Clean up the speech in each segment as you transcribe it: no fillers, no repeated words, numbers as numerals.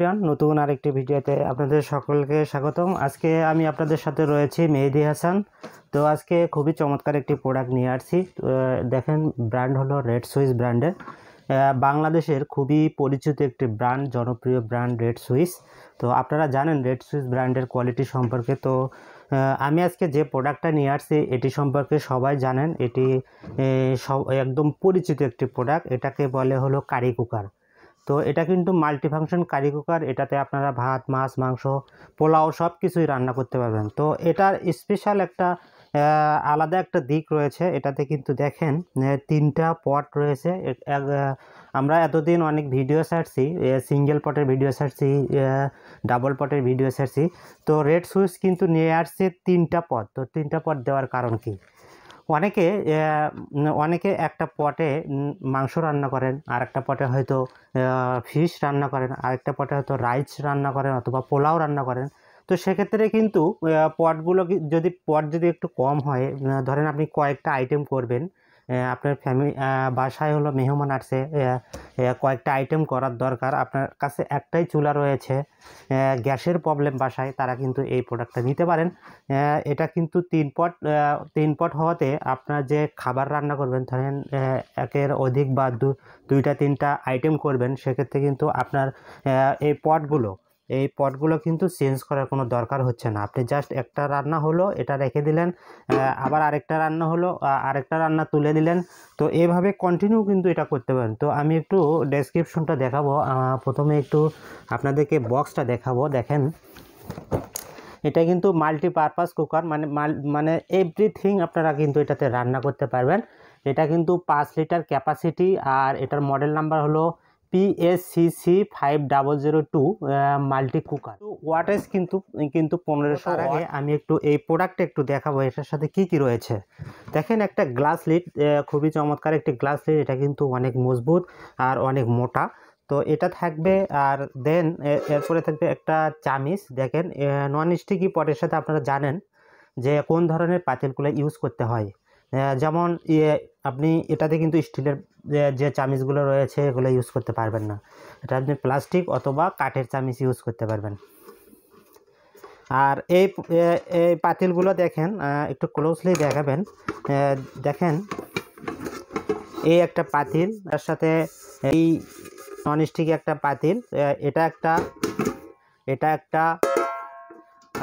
Everyone, নতুন আরেকটি ভিডিওতে আপনাদের সকলকে স্বাগতম। আজকে আমি আপনাদের সাথে রয়েছি মেহেদি হাসান। তো আজকে খুবই চমৎকার একটি প্রোডাক্ট নিয়ে আসছি। দেখেন, ব্র্যান্ড হলো রেড সুইস ব্র্যান্ডের। বাংলাদেশের খুবই পরিচিত একটি ব্র্যান্ড, জনপ্রিয় ব্র্যান্ড রেড সুইস। তো আপনারা জানেন রেড সুইস ব্র্যান্ডের কোয়ালিটি সম্পর্কে। তো আমি আজকে যে প্রোডাক্টটা নিয়ে আসছি এটি সম্পর্কে সবাই জানেন। এটি একদম পরিচিত একটি প্রোডাক্ট। এটাকে বলে হলো কারি কুকার। তো এটা কিন্তু মাল্টিফাংশন কারি কুকার। এটাতে আপনারা ভাত, মাছ, মাংস, পোলাও সব কিছুই রান্না করতে পারবেন। তো এটার স্পেশাল একটা আলাদা একটা দিক রয়েছে। এটাতে কিন্তু দেখেন 3টা পট রয়েছে। আমরা এতদিন অনেক ভিডিও ছাড়ছি, সিঙ্গেল পটের ভিডিও ছাড়ছি, ডাবল পটের ভিডিও ছাড়ছি। তো রেড সুইচ কিন্তু নিয়ে আসছে 3টা পট। তো 3টা পট দেওয়ার কারণ কি? অনেকে একটা পটে মাংস রান্না করেন, আর একটা পটে হয়তো ফিশ রান্না করেন, আরেকটা পটে হয়তো রাইস রান্না করেন অথবা পোলাও রান্না করেন। তো সেক্ষেত্রে কিন্তু পটগুলো যদি একটু কম হয়, ধরেন আপনি কয়েকটা আইটেম করবেন, আপনার বাসায় হলো মেহমান আসছে, কয়েকটা আইটেম করার দরকার, আপনার কাছে একটাই চুলা রয়েছে, গ্যাসের প্রবলেম বাসায়, তারা কিন্তু এই প্রোডাক্টটা নিতে পারেন। এটা কিন্তু 3 পট হওয়াতে আপনার যে খাবার রান্না করবেন, ধরেন একের অধিক বা 2টা 3টা আইটেম করবেন, সেক্ষেত্রে কিন্তু আপনার এই পটগুলো কিন্তু চেঞ্জ করার কোনো দরকার হচ্ছে না। আপনি জাস্ট একটা রান্না হলো, এটা রেখে দিলেন, আবার আরেকটা রান্না হলো, আরেকটা রান্না তুলে দিলেন। তো এইভাবে কন্টিনিউ কিন্তু এটা করতে পারেন। তো আমি একটু ডেসক্রিপশনটা দেখাবো। প্রথমে একটু আপনাদেরকে বক্সটা দেখাবো। দেখেন, এটা কিন্তু মাল্টিপারপাস কুকার, মানে এভরিথিং আপনারা কিন্তু এটাতে রান্না করতে পারবেন। এটা কিন্তু 5 লিটার ক্যাপাসিটি, আর এটার মডেল নাম্বার হলো PSCC 5002 মাল্টি কুকার। ওয়াটেজ কিন্তু 1500। আগে আমি একটু এই প্রোডাক্টটা একটু দেখাবো এটার সাথে কি কি রয়েছে। দেখেন, একটা গ্লাস লিড, খুবই চমৎকার একটি গ্লাস লিড। এটা কিন্তু অনেক মজবুত আর অনেক মোটা। তো এটা থাকবে, আর দেন এরপরে থাকবে একটা চামিচ। দেখেন, নন স্টিকি পটের সাথে আপনারা জানেন যে কোন ধরনের পাতিলগুলো ইউজ করতে হয়। যেমন আপনি এটাতে কিন্তু স্টিলের যে চামিচগুলো রয়েছে এগুলো ইউজ করতে পারবেন না। এটা আপনি প্লাস্টিক অথবা কাঠের চামিচ ইউজ করতে পারবেন। আর এই পাতিলগুলো দেখেন, একটু ক্লোজলি দেখাবেন। দেখেন, এই একটা পাতিল, তার সাথে এই ননস্টিক একটা পাতিল, এটা একটা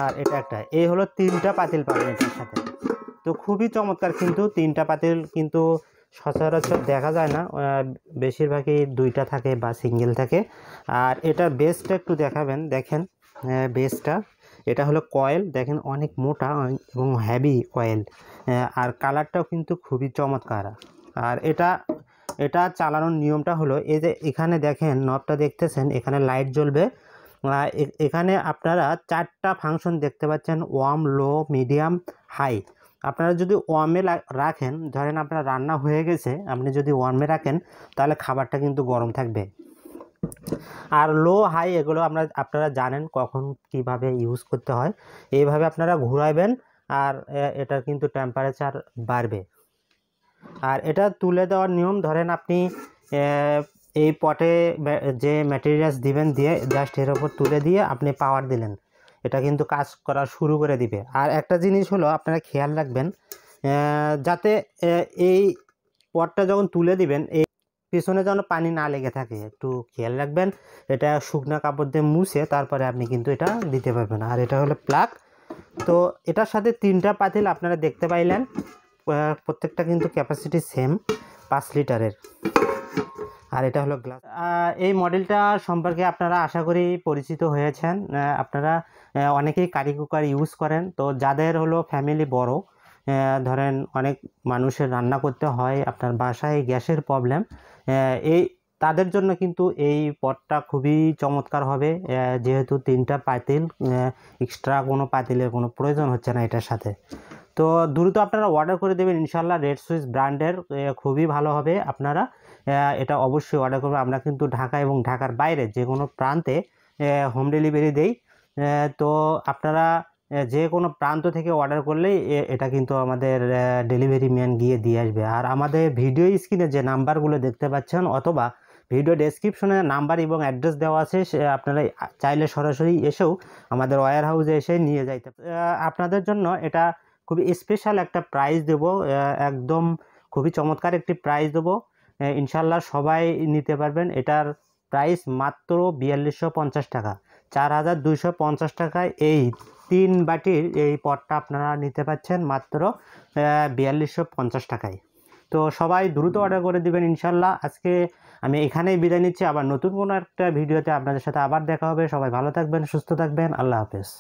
আর এটা একটা, এই হলো 3টা পাতিল পাবেন এটার সাথে। তো খুবই চমৎকার। কিন্তু 3টা পাতিল কিন্তু সচরাচর দেখা যায় না, বেশিরভাগই 2টা থাকে বা সিঙ্গেল থাকে। আর এটার বেসটা একটু দেখাবেন। দেখেন বেসটা, এটা হলো কয়েল। দেখেন, অনেক মোটা এবং হেভি কয়েল, আর কালারটাও কিন্তু খুবই চমৎকার। আর এটা চালানোর নিয়মটা হলো, এই যে এখানে দেখেন নবটা দেখতেছেন, এখানে লাইট জ্বলবে। এখানে আপনারা 4টা ফাংশন দেখতে পাচ্ছেন: ওয়ার্ম, লো, মিডিয়াম, হাই। আপনারা যদি ওয়ার্মে রাখেন, ধরেন আপনার রান্না হয়ে গেছে, আপনি যদি ওয়ার্মে রাখেন তাহলে খাবারটা কিন্তু গরম থাকবে। আর লো, হাই এগুলো আপনারা জানেন কখন কিভাবে ইউজ করতে হয়। এইভাবে আপনারা ঘুরাইবেন আর এটা কিন্তু টেম্পারেচার বাড়বে। আর এটা তুলে দেওয়ার নিয়ম, ধরেন আপনি এই পটে যে ম্যাটেরিয়ালস দিবেন, দিয়ে জাস্ট এর ওপর তুলে দিয়ে আপনি পাওয়ার দিলেন, এটা কিন্তু কাজ করা শুরু করে দিবে। আর একটা জিনিস হলো, আপনারা খেয়াল রাখবেন যাতে এই পটটা যখন তুলে দিবেন, এই পিছনে যেন পানি না লেগে থাকে, একটু খেয়াল রাখবেন। এটা শুকনো কাপড় দিয়ে মুছে তারপরে আপনি কিন্তু এটা দিতে পারবেন। আর এটা হলো প্লাগ। তো এটার সাথে 3টা পাতিল আপনারা দেখতে পাইলেন, প্রত্যেকটা কিন্তু ক্যাপাসিটি সেম 5 লিটারের। আর এটা হলো গ্লাস। এই মডেলটা সম্পর্কে আপনারা আশা করি পরিচিত হয়েছেন। আপনারা অনেকেই কারি কুকার ইউজ করেন। তো যাদের হলো ফ্যামিলি বড়, ধরেন অনেক মানুষের রান্না করতে হয়, আপনার বাসায় গ্যাসের প্রবলেম, তাদের জন্য কিন্তু এই পটটা খুবই চমৎকার হবে। যেহেতু 3টা পাতিল, এক্সট্রা কোনো পাতিলের কোনো প্রয়োজন হচ্ছে না এটার সাথে। তো দ্রুত আপনারা অর্ডার করে দেবেন, ইনশাল্লাহ রেড সুইচ ব্র্যান্ডের খুবই ভালো হবে। আপনারা এটা অবশ্যই অর্ডার করবেন। আমরা কিন্তু ঢাকা এবং ঢাকার বাইরে যে কোনো প্রান্তে হোম ডেলিভারি দেই। তো আপনারা যে কোনো প্রান্ত থেকে অর্ডার করলেই এটা কিন্তু আমাদের ডেলিভারি ম্যান গিয়ে দিয়ে আসবে। আর আমাদের ভিডিও স্ক্রিনে যে নাম্বারগুলো দেখতে পাচ্ছেন অথবা ভিডিও ডেসক্রিপশনে নাম্বার এবং অ্যাড্রেস দেওয়া আছে, আপনারা চাইলে সরাসরি এসেও আমাদের ওয়্যার হাউসে এসে নিয়ে যাইতে। আপনাদের জন্য এটা খুবই স্পেশাল একটা প্রাইস দেবো, একদম খুবই চমৎকার একটি প্রাইস দেবো, ইনশাল্লাহ সবাই নিতে পারবেন। এটার প্রাইস মাত্র 4250 টাকা, 4250 টাকায় এই 3 বাটির এই পটটা আপনারা নিতে পাচ্ছেন মাত্র 4250 টাকায়। তো সবাই দ্রুত অর্ডার করে দিবেন ইনশাল্লাহ। আজকে আমি এখানেই বিদায় নিচ্ছি, আবার নতুন কোনো একটা ভিডিওতে আপনাদের সাথে আবার দেখা হবে। সবাই ভালো থাকবেন, সুস্থ থাকবেন, আল্লাহ হাফেজ।